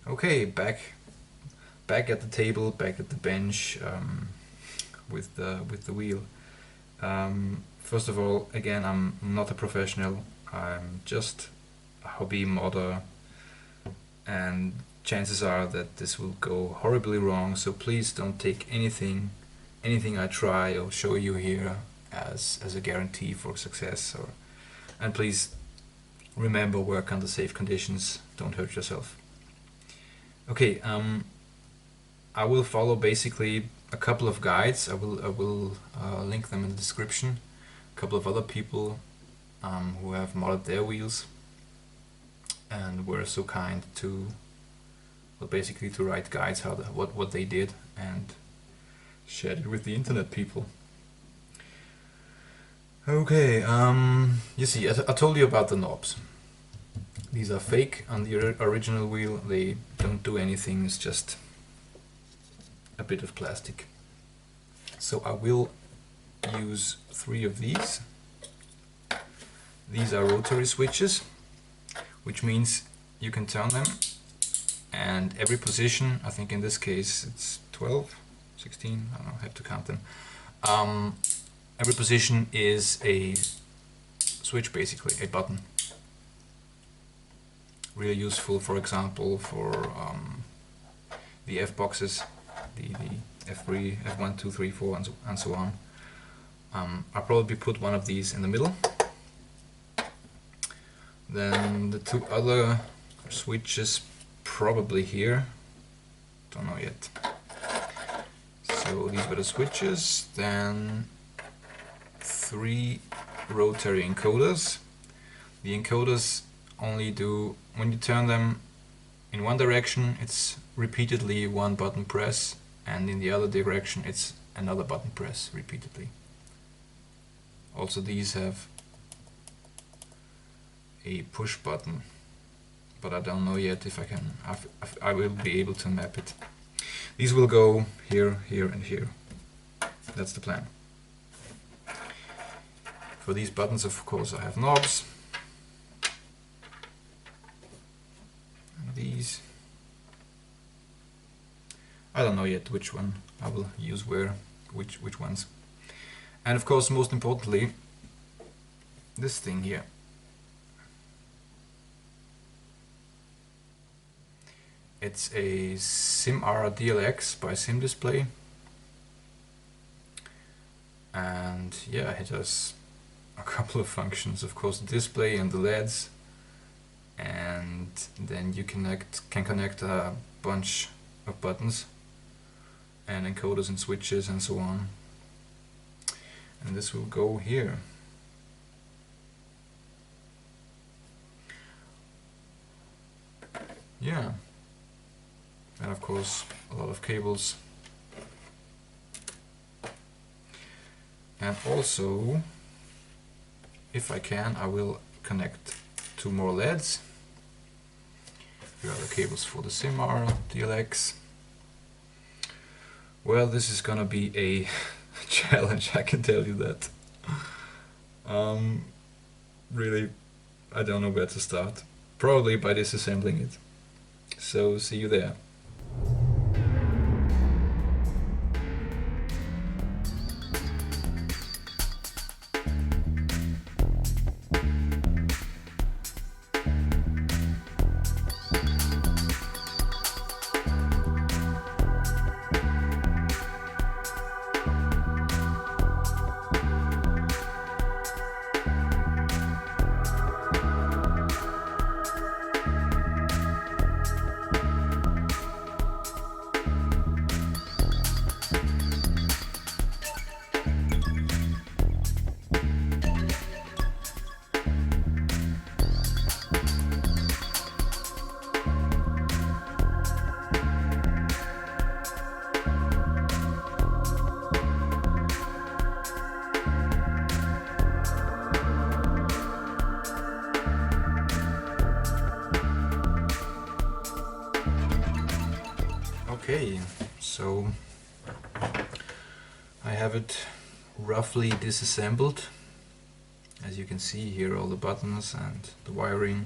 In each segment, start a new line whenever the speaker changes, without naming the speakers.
Okay, back at the table, back at the bench, with the wheel. First of all, again, I'm not a professional. I'm just a hobby modder, and chances are that this will go horribly wrong. So please don't take anything I try or show you here as a guarantee for success. And please remember, work under safe conditions. Don't hurt yourself. Okay, I will follow basically a couple of guides. I will link them in the description. A couple of other people who have modded their wheels and were so kind to, well, basically to write guides what they did and shared it with the internet people. Okay, you see, I told you about the knobs. These are fake on the original wheel. They don't do anything, it's just a bit of plastic. So I will use 3 of these. These are rotary switches, which means you can turn them, and every position, I think in this case it's 12, 16, I don't know, I have to count them. Every position is a switch, basically, a button. Really useful, for example, for the F boxes, the F3, F1, 2, 3, 4, and so on. I'll probably put one of these in the middle. Then the 2 other switches probably here. Don't know yet. So these were the switches. Then 3 rotary encoders. The encoders only do, when you turn them in one direction, it's repeatedly 1 button press, and in the other direction it's another button press repeatedly. Also, these have a push button, but I don't know yet if I will be able to map it. These will go here, here, and here. That's the plan. For these buttons, of course, I have knobs. And these. I don't know yet which one I will use where, which ones. And of course, most importantly, this thing here. It's a SIM-R DLX by SIM Display, and yeah, it has a couple of functions. Of course, the display and the LEDs, and then you can connect a bunch of buttons and encoders and switches and so on. And this will go here. Yeah. And of course, a lot of cables. And also, if I can, I will connect 2 more LEDs. Here are the cables for the SIM-R DLX. Well, this is gonna be a challenge, I can tell you that. Really, I don't know where to start. Probably by disassembling it. So, see you there. Okay, so I have it roughly disassembled. As you can see here, all the buttons and the wiring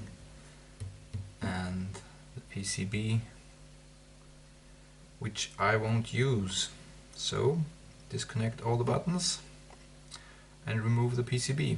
and the PCB which I won't use. So disconnect all the buttons and remove the PCB.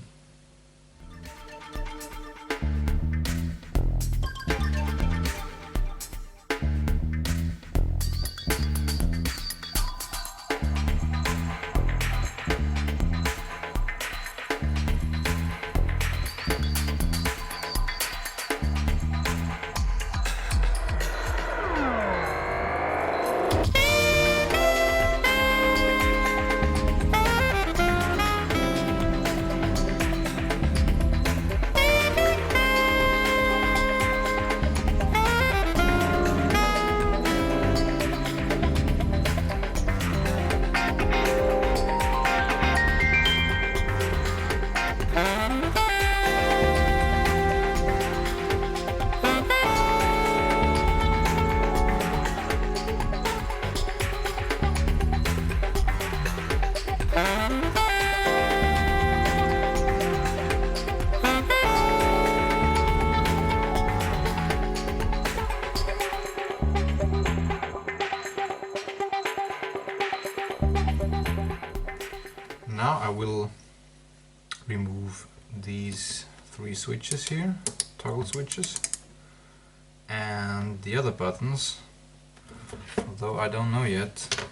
Now I will remove these 3 switches here, toggle switches, and the other buttons, although I don't know yet.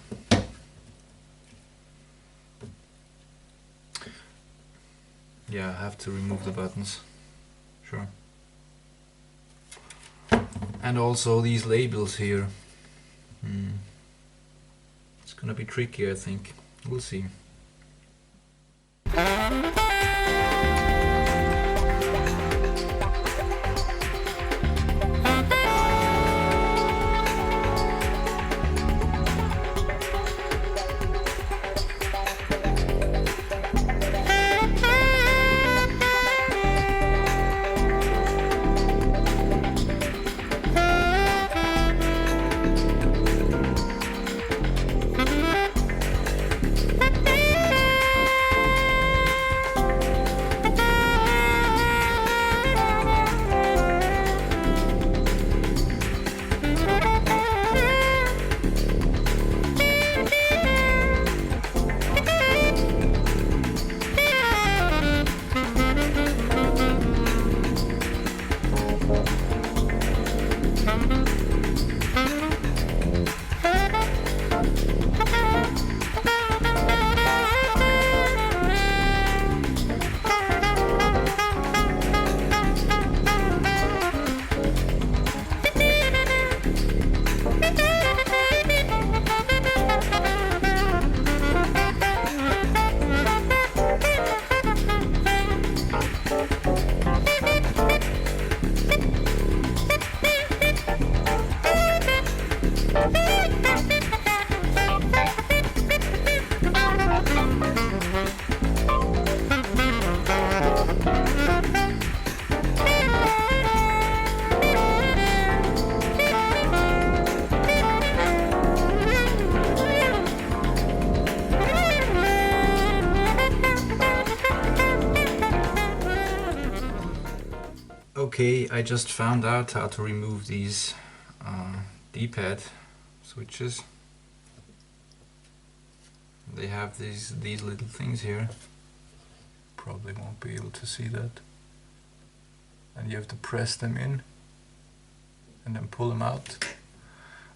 Yeah, I have to remove the buttons, sure. And also these labels here. It's gonna be tricky, I think. We'll see. Okay, I just found out how to remove these D-pad switches. They have these little things here. Probably won't be able to see that. And you have to press them in and then pull them out.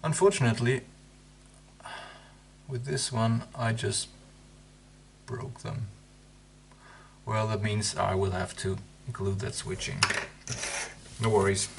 Unfortunately, with this one I just broke them. Well, that means I will have to glue that switching. No worries.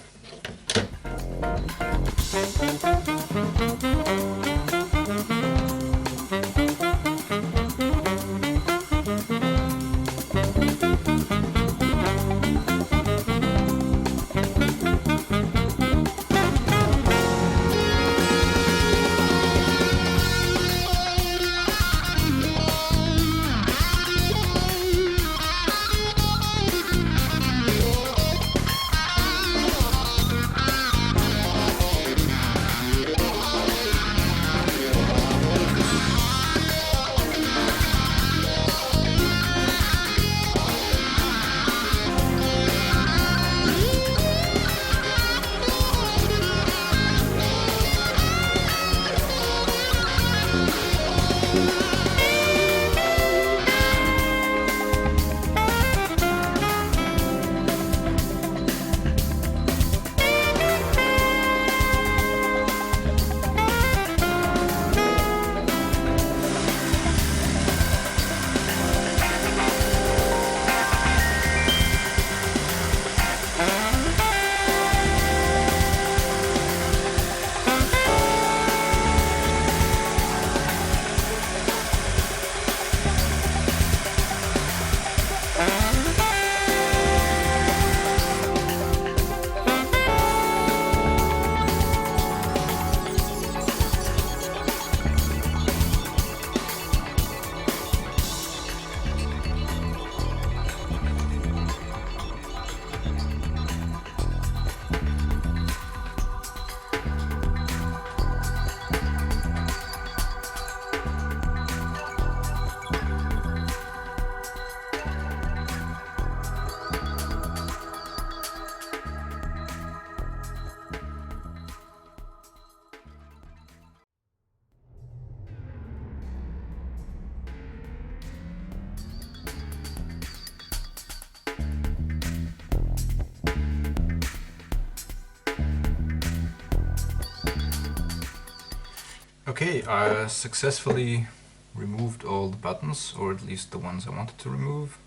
Okay, I successfully removed all the buttons, or at least the ones I wanted to remove.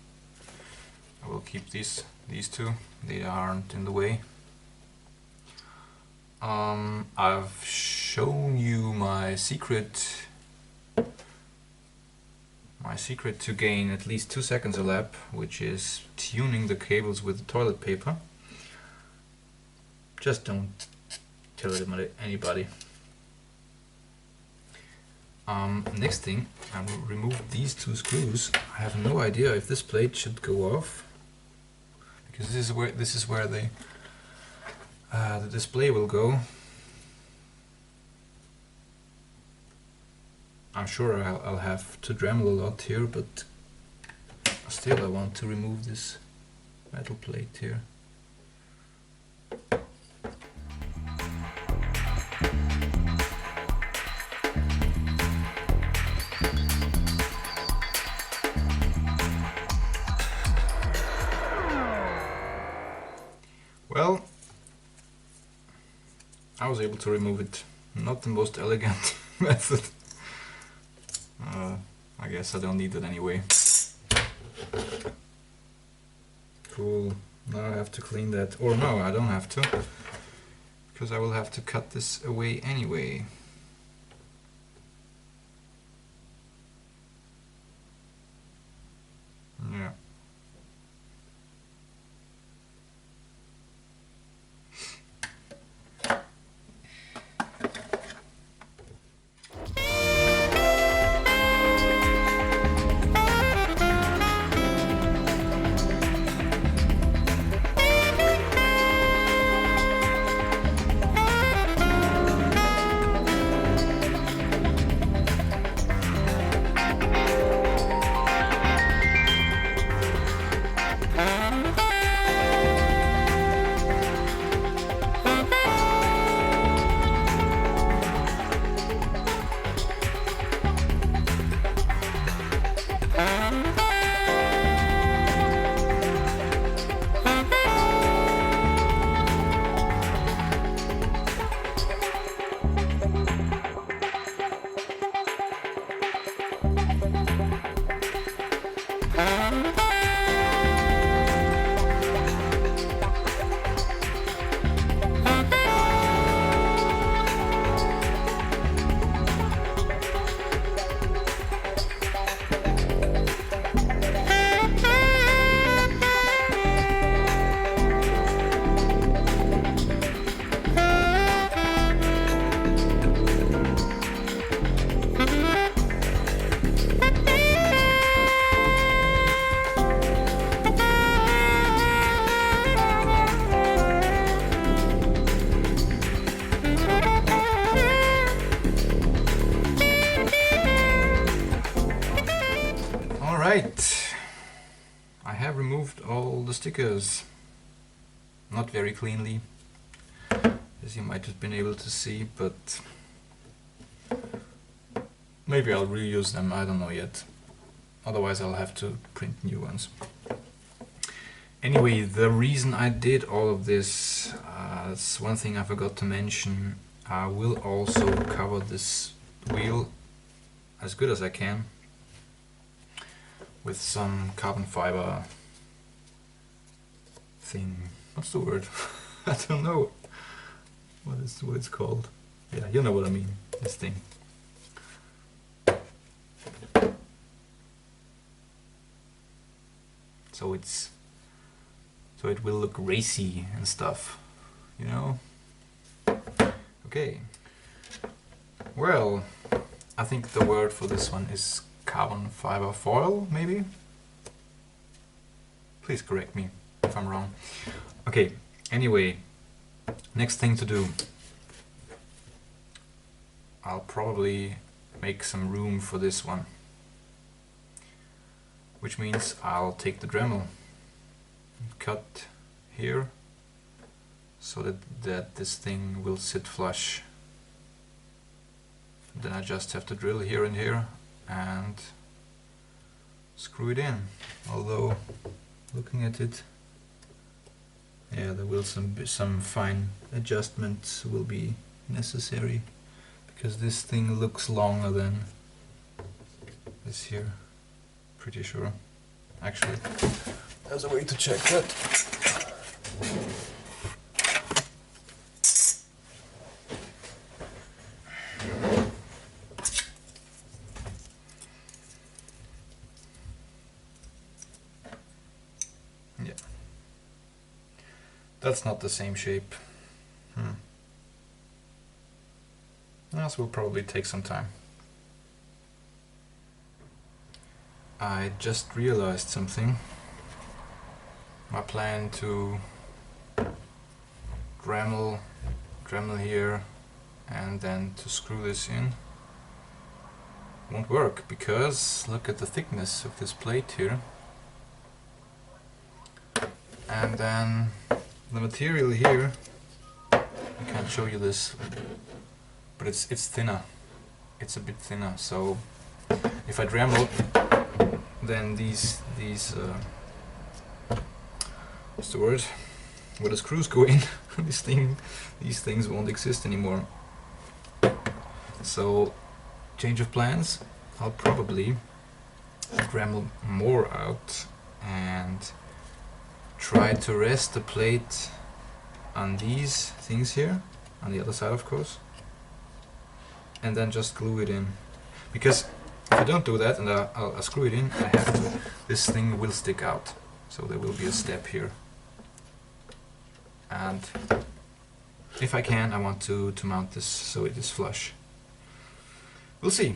I will keep these two, they aren't in the way. I've shown you my secret to gain at least 2 seconds a lap, which is tuning the cables with the toilet paper. Just don't tell anybody. Next thing, I will remove these 2 screws. I have no idea if this plate should go off, because this is where the display will go. I'm sure I'll have to Dremel a lot here, but still I want to remove this metal plate here. Well, I was able to remove it. Not the most elegant method. I guess I don't need it anyway. Cool. Now I have to clean that. Or no, I don't have to, because I will have to cut this away anyway. Yeah. Alright, I have removed all the stickers, not very cleanly, as you might have been able to see, but maybe I'll reuse them, I don't know yet. Otherwise I'll have to print new ones. Anyway, the reason I did all of this, that's one thing I forgot to mention. I will also cover this wheel as good as I can with some carbon fiber thing. What's the word? I don't know what it's called. Yeah, you know what I mean. This thing. So it will look racy and stuff, you know. Okay. Well, I think the word for this one is carbon fiber foil, maybe? Please correct me if I'm wrong. Okay, anyway, next thing to do. I'll probably make some room for this one. Which means I'll take the Dremel and cut here so that this thing will sit flush. Then I just have to drill here and here and screw it in. Although, looking at it, yeah, there will some fine adjustments will be necessary, because this thing looks longer than this here. Pretty sure. Actually, there's a way to check that. Yeah. That's not the same shape. This will probably take some time. I just realized something. My plan to Dremel here and then to screw this in won't work, because look at the thickness of this plate here. And then the material here, I can't show you this, but it's thinner. It's a bit thinner, so if I Dremel, then these what's the word? Where the screws go in, these things won't exist anymore. So, change of plans. I'll probably Dremel more out and try to rest the plate on these things here, on the other side of course, and then just glue it in. Because if I don't do that and I'll screw it in, this thing will stick out. So there will be a step here. And if I can, I want to mount this so it is flush. We'll see.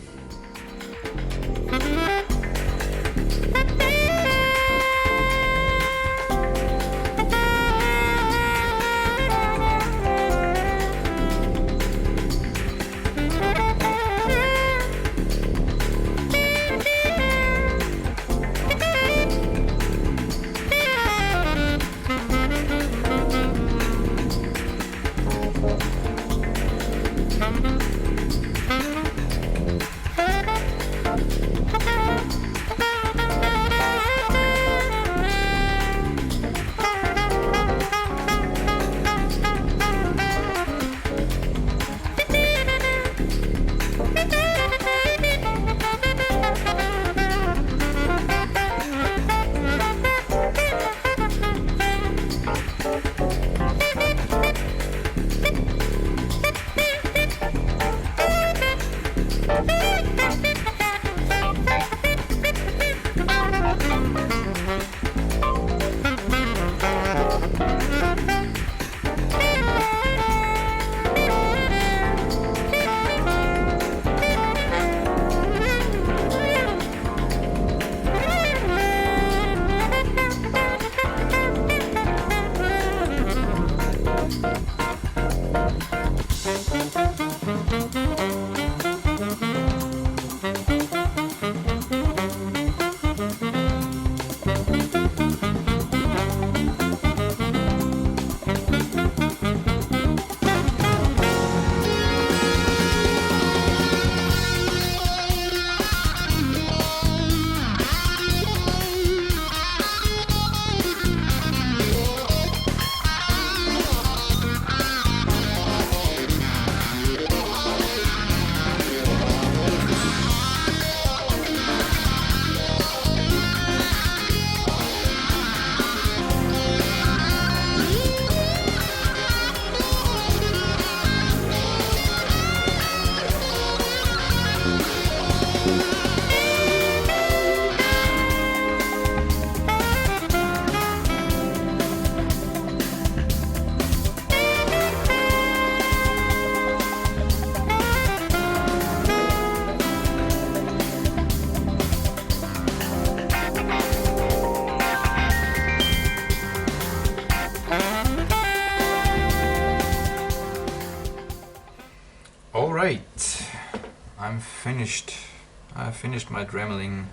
Alright, I'm finished. I finished my Dremeling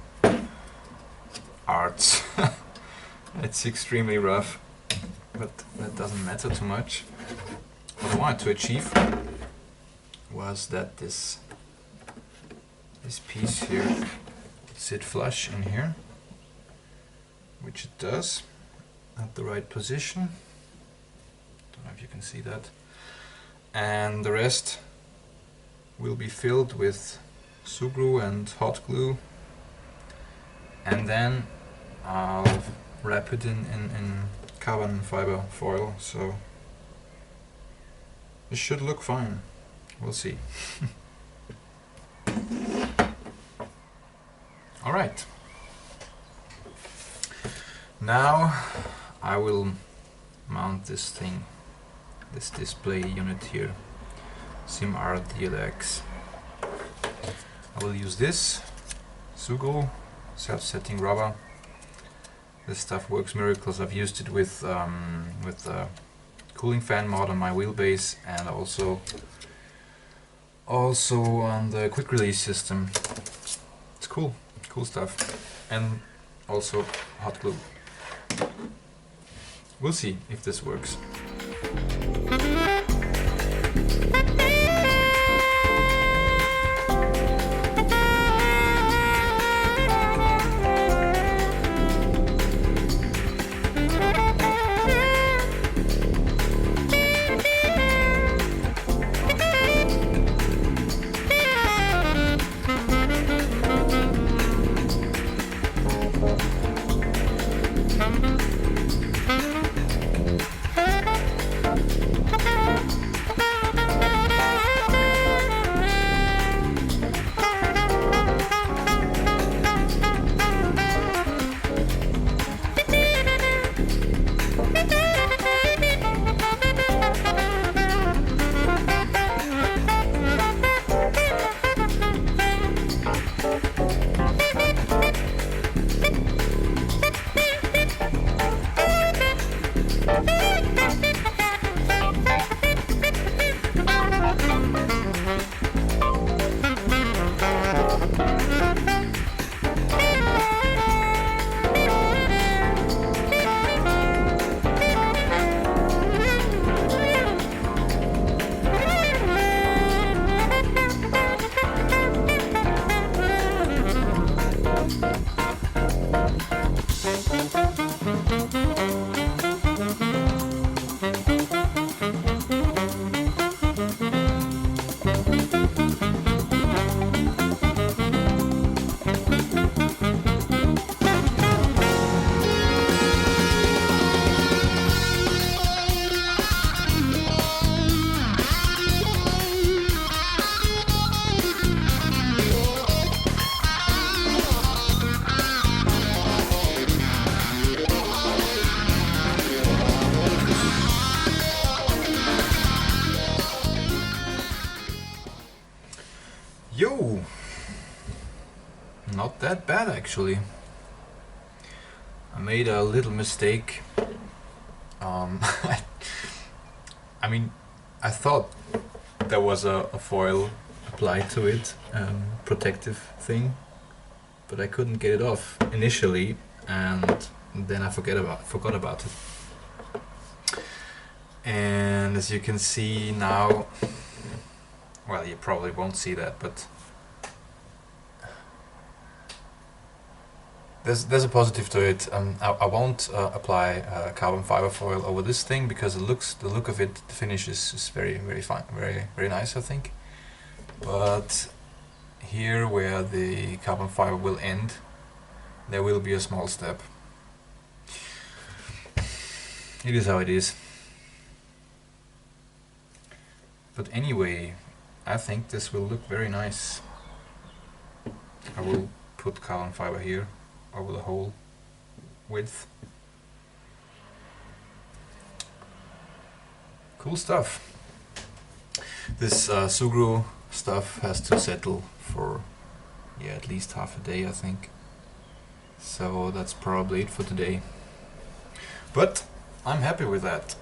arts. It's extremely rough, but that doesn't matter too much. What I wanted to achieve was that this piece here would sit flush in here, which it does, at the right position. Don't know if you can see that. And the rest will be filled with sugrue and hot glue, and then I'll wrap it in carbon fiber foil, so it should look fine. We'll see. Alright. Now I will mount this thing, this display unit here, SIM-R DLX. I will use this sugrue self-setting rubber. This stuff works miracles. I've used it with the cooling fan mod on my wheelbase, and also on the quick release system. It's cool stuff, and also hot glue. We'll see if this works. Yo! Not that bad actually. I made a little mistake. I mean, I thought there was a foil applied to it, protective thing, but I couldn't get it off initially, and then I forgot about it. And as you can see now, well, you probably won't see that, but there's a positive to it. I won't apply carbon fiber foil over this thing because the look of it, the finish is very fine, very nice, I think. But here where the carbon fiber will end, there will be a small step. It is how it is. But anyway, I think this will look very nice. I will put carbon fiber here over the whole width. Cool stuff. This sugrue stuff has to settle for at least half a day, I think. So that's probably it for today. But I'm happy with that.